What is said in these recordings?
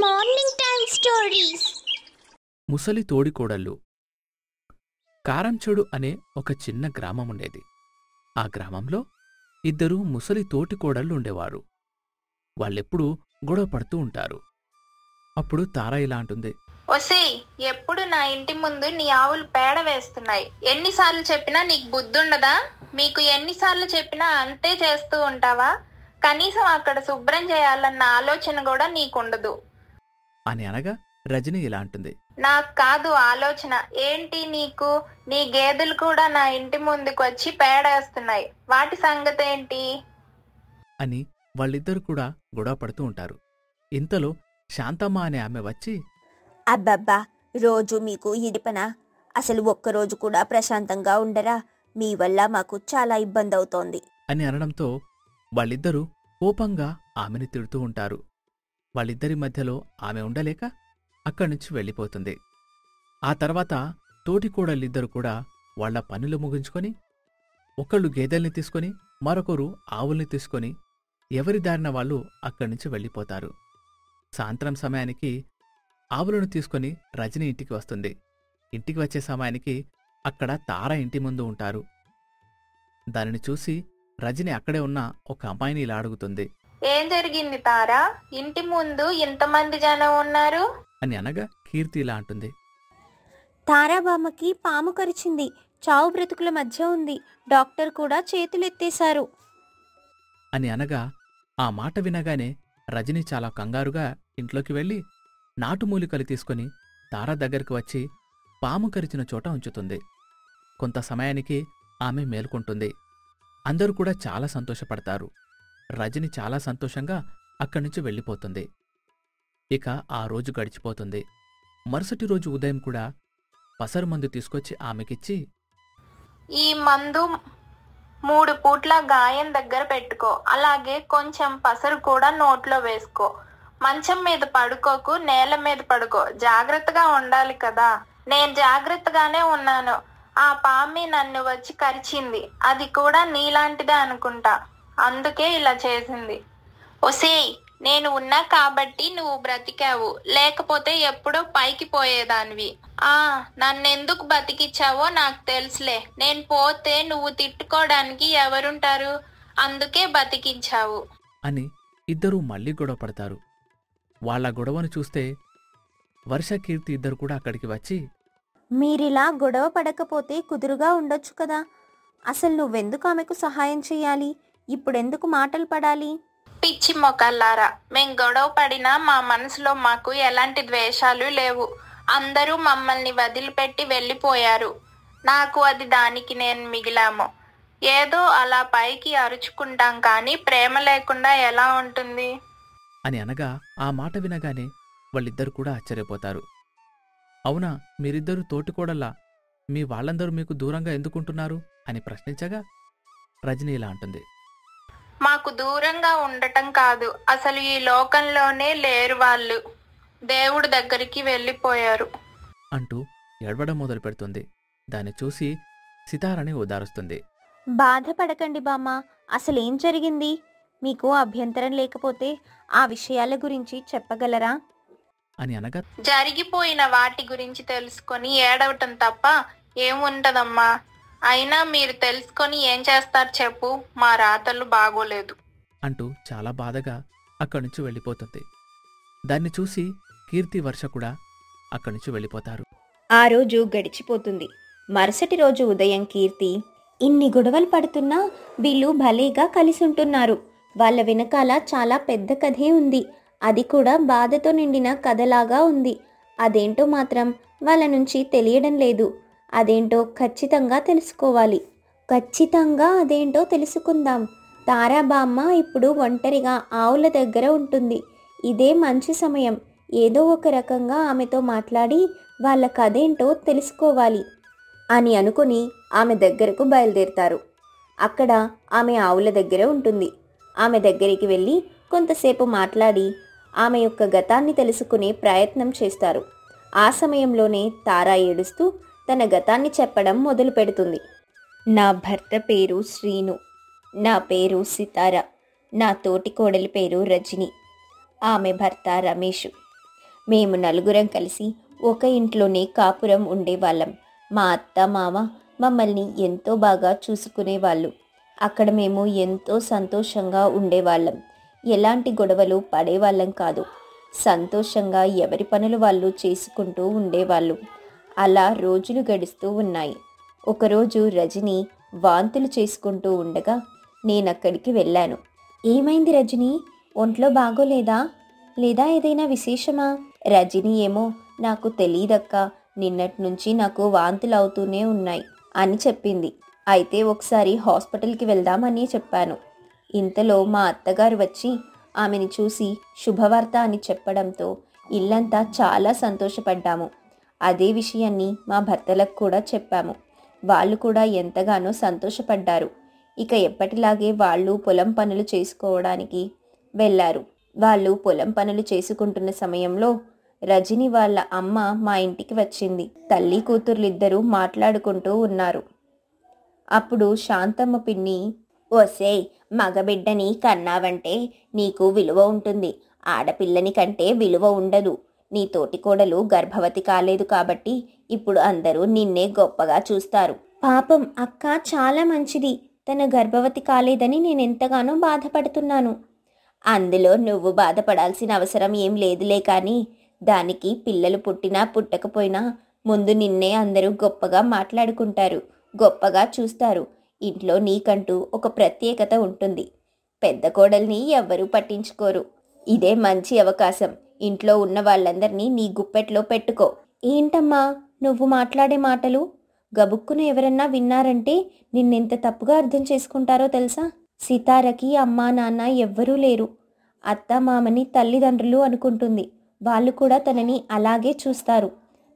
Morning time stories. ముసలి తోడికోడళ్ళు. కారంచెడు అనే ఒక చిన్న గ్రామం ఉండేది. ఆ గ్రామంలో ఇద్దరు ముసలి తోటికోడళ్ళు ఉండేవారు. వాళ్ళెప్పుడూ గొడవ పడుతూ ఉంటారు. అప్పుడు తార ఇలా అంటుంది, ఒసేయ్, ఎప్పుడు నా ఇంటి ముందు నీ ఆవులు పేడ వేస్తున్నాయి. ఎన్నిసార్లు చెప్పినా నీకు బుద్ధుండదా? మీకు ఎన్నిసార్లు చెప్పినా అంతే చేస్తూ ఉంటావా? కనీసం అక్కడ శుభ్రం చేయాలన్న ఆలోచన కూడా నీకుండదు అని అనగా రజని ఇలా అంటుంది, నాకు కాదు ఆలోచన. ఏంటి నీకు? నీ గేదెలు కూడా నా ఇంటి ముందుకు వచ్చి పేడేస్తున్నాయి. వాటి సంగతి ఏంటి అని వాళ్ళిద్దరు కూడా గొడవ పడుతూ ఉంటారు. ఇంతలో శాంతమ్మ అనే ఆమె వచ్చి, అబ్బబ్బా, రోజు మీకు ఇడిపనా? అసలు ఒక్కరోజు కూడా ప్రశాంతంగా ఉండరా? మీ వల్ల మాకు చాలా ఇబ్బంది అవుతోంది అని అనడంతో వాళ్ళిద్దరూ కోపంగా ఆమెని తిడుతూ ఉంటారు. వాళ్ళిద్దరి మధ్యలో ఆమె ఉండలేక అక్కడ్నుంచి వెళ్ళిపోతుంది. ఆ తర్వాత తోటికోడళ్ళిద్దరు కూడా వాళ్ల పనులు ముగించుకొని, ఒకళ్ళు గేదెల్ని తీసుకొని మరొకరు ఆవుల్ని తీసుకొని ఎవరి దారిన వాళ్ళు అక్కడ్నుంచి వెళ్ళిపోతారు. సాయంత్రం సమయానికి ఆవులను తీసుకొని రజని ఇంటికి వస్తుంది. ఇంటికి వచ్చే సమయానికి అక్కడ తార ఇంటి ముందు ఉంటారు. దానిని చూసి రజని అక్కడే ఉన్న ఒక అమ్మాయిని ఇలా అడుగుతుంది, ఏం జరిగింది తారా? ఇంటి ముందు ఇంతమంది జనం ఉన్నారు అని అనగా కీర్తి ఇలా అంటుంది, తారాబామ్మకి పాము కరిచింది. చావు బ్రతుకుల మధ్య ఉంది. డాక్టర్ కూడా చేతులెత్తేశారు అని అనగా ఆ మాట వినగానే రజని చాలా కంగారుగా ఇంట్లోకి వెళ్ళి నాటుమూలికలు తీసుకుని తార దగ్గరికి వచ్చి పాము కరిచిన చోట ఉంచుతుంది. కొంత సమయానికి ఆమె మేల్కొంటుంది. అందరూ కూడా చాలా సంతోషపడతారు. రజని చాలా సంతోషంగా అక్కడ్నుంచి వెళ్ళిపోతుంది. ఇక ఆ రోజు గడిచిపోతుంది. మరుసటి రోజు ఉదయం కూడా పసరు మందు తీసుకొచ్చి ఆమెకిచ్చి, ఈ మందు 3 పూట్ల గాయం దగ్గర పెట్టుకో. అలాగే కొంచెం పసరు కూడా నోట్లో వేసుకో. మంచం మీద పడుకోకు, నేల మీద పడుకో. జాగ్రత్తగా ఉండాలి కదా. నేను జాగ్రత్తగానే ఉన్నాను. ఆ పామి నన్ను వచ్చి కరిచింది. అది కూడా నీలాంటిదే అనుకుంటా. అందుకే ఇలా చేసింది. ఒసేయ్, నేను ఉన్నా కాబట్టి నువ్వు బ్రతికావు. లేకపోతే ఎప్పుడో పైకి పోయేదానివి. నన్నెందుకు బతికిచ్చావో నాకు తెలుసులే. నేను పోతే నువ్వు తిట్టుకోవడానికి ఎవరుంటారు? అందుకే బతికించావు అని ఇద్దరూ మళ్లీ గొడవ పడతారు. వాళ్ల గొడవను చూస్తే వర్ష, కీర్తి ఇద్దరు కూడా అక్కడికి వచ్చి, మీరిలా గొడవ పడకపోతే కుదురుగా ఉండొచ్చు కదా. అసలు నువ్వెందుకు ఆమెకు సహాయం చెయ్యాలి? ఇప్పుడెందుకు మాటలు పడాలి? పిచ్చి మొక్కల్లారా, మేం గొడవ పడినా మా మనసులో మాకు ఎలాంటి ద్వేషాలు లేవు. అందరూ మమ్మల్ని వదిలిపెట్టి వెళ్ళిపోయారు. నాకు అది దానికి నేను మిగిలాము. ఏదో అలా పైకి అరుచుకుంటాం, కానీ ప్రేమ లేకుండా ఎలా ఉంటుంది అని అనగా ఆ మాట వినగానే వాళ్ళిద్దరు కూడా ఆశ్చర్యపోతారు. అవునా, మీరిద్దరూ తోటికోడల్లా? మీ వాళ్ళందరూ మీకు దూరంగా ఎందుకుంటున్నారు అని ప్రశ్నించగా రజని ఇలా అంటుంది, మాకు దూరంగా ఉండటం కాదు, అసలు ఈ లోకంలోనే లేరు వాళ్ళు. దేవుడి దగ్గరికి వెళ్ళిపోయారు అంటూ ఏడవడం మొదలు పెడుతుంది. దాన్ని చూసి సితారని ఓదారుస్తుంది. బాధపడకండి బామ్మ. అసలేం జరిగింది? మీకు అభ్యంతరం లేకపోతే ఆ విషయాల గురించి చెప్పగలరా అని అనగా, జరిగిపోయిన వాటి గురించి తెలుసుకొని ఏడవటం తప్ప ఏముంటదమ్మా. అయినా మీరు తెలుసుకొని ఏం చేస్తారు చెప్పు? మా రాతలు బాగోలేదు అంటూ చాలా బాధగా అక్కడ్నుంచి వెళ్ళిపోతుంది. దాన్ని చూసి కీర్తి, వర్ష కూడా అక్కడ్నుంచి వెళ్ళిపోతారు. ఆ రోజు గడిచిపోతుంది. మరుసటి రోజు ఉదయం కీర్తి, ఇన్ని గొడవలు పడుతున్నా వీళ్ళు భలేగా కలిసుంటున్నారు. వాళ్ళ వెనకాల చాలా పెద్ద కథే ఉంది. అది కూడా బాధతో నిండిన కథలాగా ఉంది. అదేంటో మాత్రం వాళ్ళ నుంచి తెలియడం లేదు. అదేంటో ఖచ్చితంగా తెలుసుకోవాలి. ఖచ్చితంగా అదేంటో తెలుసుకుందాం. తారాబామ్మ ఇప్పుడు ఒంటరిగా ఆవుల దగ్గర ఉంటుంది. ఇదే మంచి సమయం. ఏదో ఒక రకంగా ఆమెతో మాట్లాడి వాళ్ళ కథేంటో తెలుసుకోవాలి అని అనుకుని ఆమె దగ్గరకు బయలుదేరుతారు. అక్కడ ఆమె ఆవుల దగ్గర ఉంటుంది. ఆమె దగ్గరికి వెళ్ళి కొంతసేపు మాట్లాడి ఆమె యొక్క గతాన్ని తెలుసుకునే ప్రయత్నం చేస్తారు. ఆ సమయంలోనే తారా ఏడుస్తూ తన గతాన్ని చెప్పడం మొదలు పెడుతుంది. నా భర్త పేరు శ్రీను. నా పేరు సితార. నా తోటి కోడలి పేరు రజని. ఆమె భర్త రమేష్. మేము నలుగురం కలిసి ఒక ఇంట్లోనే కాపురం ఉండేవాళ్ళం. మా అత్త మామ మమ్మల్ని ఎంతో బాగా చూసుకునేవాళ్ళు. అక్కడ మేము ఎంతో సంతోషంగా ఉండేవాళ్ళం. ఎలాంటి గొడవలు పడేవాళ్ళం కాదు. సంతోషంగా ఎవరి పనులు వాళ్ళు చేసుకుంటూ ఉండేవాళ్ళు. అలా రోజులు గడుస్తూ ఉన్నాయి. ఒకరోజు రజని వాంతులు చేసుకుంటూ ఉండగా నేనక్కడికి వెళ్ళాను. ఏమైంది రజని? ఒంట్లో బాగోలేదా? లేదా ఏదైనా విశేషమా? రజని ఏమో నాకు తెలీదక్కా, నిన్నటి నుంచి నాకు వాంతులు అవుతూనే ఉన్నాయి అని చెప్పింది. అయితే ఒకసారి హాస్పిటల్కి వెళ్దామని చెప్పాను. ఇంతలో మా అత్తగారు వచ్చి ఆమెని చూసి శుభవార్త అని చెప్పడంతో ఇల్లంతా చాలా సంతోషపడ్డాము. అదే విషయాన్ని మా భర్తలకు కూడా చెప్పాము. వాళ్ళు కూడా ఎంతగానో సంతోషపడ్డారు. ఇక ఎప్పటిలాగే వాళ్ళు పొలం పనులు చేసుకోవడానికి వెళ్ళారు. వాళ్ళు పొలం పనులు చేసుకుంటున్న సమయంలో రజని వాళ్ళ అమ్మ మా ఇంటికి వచ్చింది. తల్లి కూతుర్లిద్దరూ మాట్లాడుకుంటూ ఉన్నారు. అప్పుడు శాంతమ్మ పిన్ని, ఓసేయ్, మగబిడ్డని కన్నావంటే నీకు విలువ ఉంటుంది, ఆడపిల్లని కంటే విలువ ఉండదు. నీ తోటి కోడలు గర్భవతి కాలేదు కాబట్టి ఇప్పుడు అందరూ నిన్నే గొప్పగా చూస్తారు. పాపం అక్క చాలా మంచిది, తన గర్భవతి కాలేదని నేనెంతగానో బాధపడుతున్నాను. అందులో నువ్వు బాధపడాల్సిన అవసరం ఏం లేదులే. కానీ దానికి పిల్లలు పుట్టినా పుట్టకపోయినా ముందు నిన్నే అందరూ గొప్పగా మాట్లాడుకుంటారు, గొప్పగా చూస్తారు. ఇంట్లో నీకంటూ ఒక ప్రత్యేకత ఉంటుంది. పెద్ద కోడల్ని ఎవ్వరూ పట్టించుకోరు. ఇదే మంచి అవకాశం. ఇంట్లో ఉన్న వాళ్ళందరినీ నీ గుప్పెట్లో పెట్టుకో. ఏంటమ్మా నువ్వు మాట్లాడే మాటలు? గబుక్కున ఎవరన్నా విన్నారంటే నిన్నెంత తప్పుగా అర్థం చేసుకుంటారో తెలుసా? సితారకి అమ్మా నాన్న ఎవ్వరూ లేరు. అత్త మామని తల్లిదండ్రులు అనుకుంటుంది. వాళ్ళు కూడా తనని అలాగే చూస్తారు.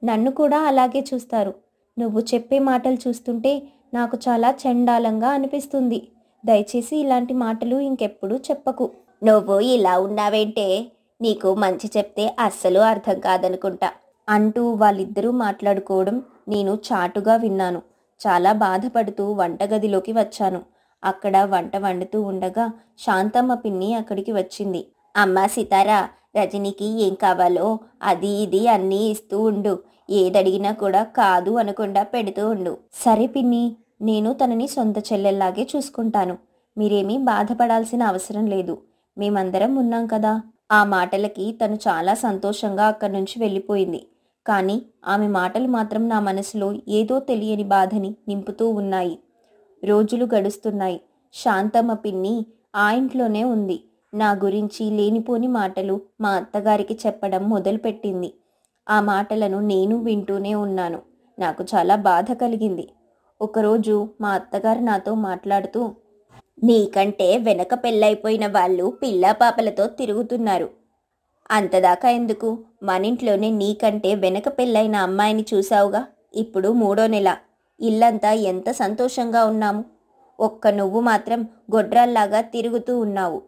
నన్ను కూడా అలాగే చూస్తారు. నువ్వు చెప్పే మాటలు చూస్తుంటే నాకు చాలా చండాలంగా అనిపిస్తుంది. దయచేసి ఇలాంటి మాటలు ఇంకెప్పుడు చెప్పకు. నువ్వు ఇలా ఉన్నావేంటే? నీకు మంచి చెప్తే అస్సలు అర్థం కాదనుకుంటా అంటూ వాళ్ళిద్దరూ మాట్లాడుకోవడం నేను చాటుగా విన్నాను. చాలా బాధపడుతూ వంటగదిలోకి వచ్చాను. అక్కడ వంట వండుతూ ఉండగా శాంతమ్మ పిన్ని అక్కడికి వచ్చింది. అమ్మా సితారా, రజనికి ఏం కావాలో అది ఇది అన్నీ ఇస్తూ ఉండు. ఏదడిగినా కూడా కాదు అనకుండా పెడుతూ ఉండు. సరే పిన్ని, నేను తనని సొంత చెల్లెల్లాగే చూసుకుంటాను. మీరేమీ బాధపడాల్సిన అవసరం లేదు. మేమందరం ఉన్నాం కదా. ఆ మాటలకి తను చాలా సంతోషంగా అక్కడి నుంచి వెళ్ళిపోయింది. కానీ ఆమె మాటలు మాత్రం నా మనసులో ఏదో తెలియని బాధని నింపుతూ ఉన్నాయి. రోజులు గడుస్తున్నాయి. శాంతమ్మ పిన్ని ఆ ఇంట్లోనే ఉంది. నా గురించి లేనిపోని మాటలు మా అత్తగారికి చెప్పడం మొదలుపెట్టింది. ఆ మాటలను నేను వింటూనే ఉన్నాను. నాకు చాలా బాధ కలిగింది. ఒకరోజు మా అత్తగారు నాతో మాట్లాడుతూ, నీకంటే వెనక పెళ్ళైపోయిన వాళ్ళు పిల్లా పాపలతో తిరుగుతున్నారు. అంతదాకా ఎందుకు? మనింట్లోనే నీకంటే వెనక పెళ్ళైన అమ్మాయిని చూసావుగా. ఇప్పుడు 3వ నెల. ఇల్లంతా ఎంత సంతోషంగా ఉన్నాము. ఒక్క నువ్వు మాత్రం గొడ్రాల్లాగా తిరుగుతూ ఉన్నావు.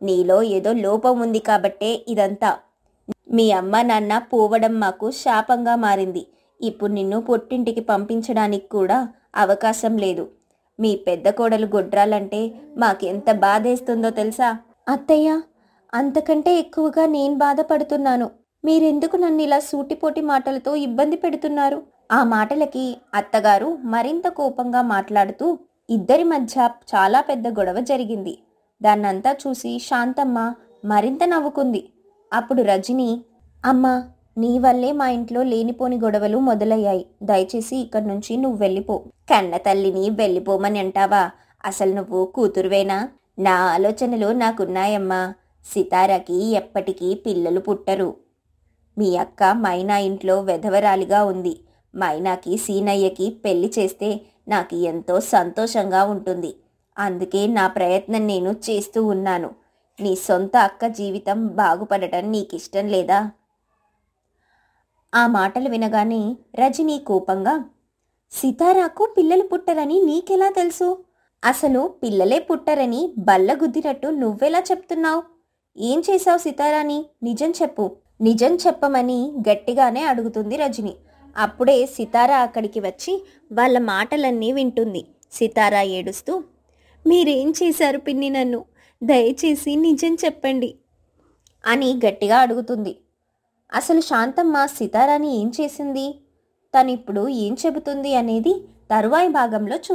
నీలో ఏదో లోపం ఉంది కాబట్టే ఇదంతా. మీ అమ్మ నాన్న పోవడం మాకు శాపంగా మారింది. ఇప్పుడు నిన్ను పుట్టింటికి పంపించడానికి కూడా అవకాశం లేదు. మీ పెద్ద కోడలు గొడ్రాలంటే మాకెంత బాధేస్తుందో తెలుసా? అత్తయ్య, అంతకంటే ఎక్కువగా నేను బాధపడుతున్నాను. మీరెందుకు నన్ను ఇలా సూటిపోటి మాటలతో ఇబ్బంది పెడుతున్నారు? ఆ మాటలకి అత్తగారు మరింత కోపంగా మాట్లాడుతూ, ఇద్దరి మధ్య చాలా పెద్ద గొడవ జరిగింది. దాన్నంతా చూసి శాంతమ్మ మరింత నవ్వుకుంది. అప్పుడు రజని, అమ్మా, నీ వల్లే మా ఇంట్లో లేనిపోని గొడవలు మొదలయ్యాయి. దయచేసి ఇక్కడి నుంచి నువ్వు వెళ్ళిపో. కన్న తల్లిని వెళ్ళిపోమని అంటావా? అసలు నువ్వు కూతురువేనా? నా ఆలోచనలు నాకున్నాయమ్మా. సితారాకి ఎప్పటికీ పిల్లలు పుట్టరు. మీ అక్క మైనా ఇంట్లో వెధవరాలిగా ఉంది. మైనాకి సీనయ్యకి పెళ్లి చేస్తే నాకు ఎంతో సంతోషంగా ఉంటుంది. అందుకే నా ప్రయత్నం నేను చేస్తూ ఉన్నాను. నీ సొంత అక్క జీవితం బాగుపడటం నీకిష్టం లేదా? ఆ మాటలు వినగానే రజని కోపంగా, సితారాకు పిల్లలు పుట్టరని నీకెలా తెలుసు? అసలు పిల్లలే పుట్టరని బల్లగుద్దినట్టు నువ్వెలా చెప్తున్నావు? ఏం చేశావు సితారాని? నిజం చెప్పు. నిజం చెప్పమని గట్టిగానే అడుగుతుంది రజని. అప్పుడే సితారా అక్కడికి వచ్చి వాళ్ళ మాటలన్నీ వింటుంది. సితారా ఏడుస్తూ, మీరేం చేశారు పిన్ని నన్ను? దయచేసి నిజం చెప్పండి అని గట్టిగా అడుగుతుంది. అసలు శాంతమ్మ సితారాని ఏం చేసింది, తనిప్పుడు ఏం చెబుతుంది అనేది తరువాయి భాగంలో చూద్దాం.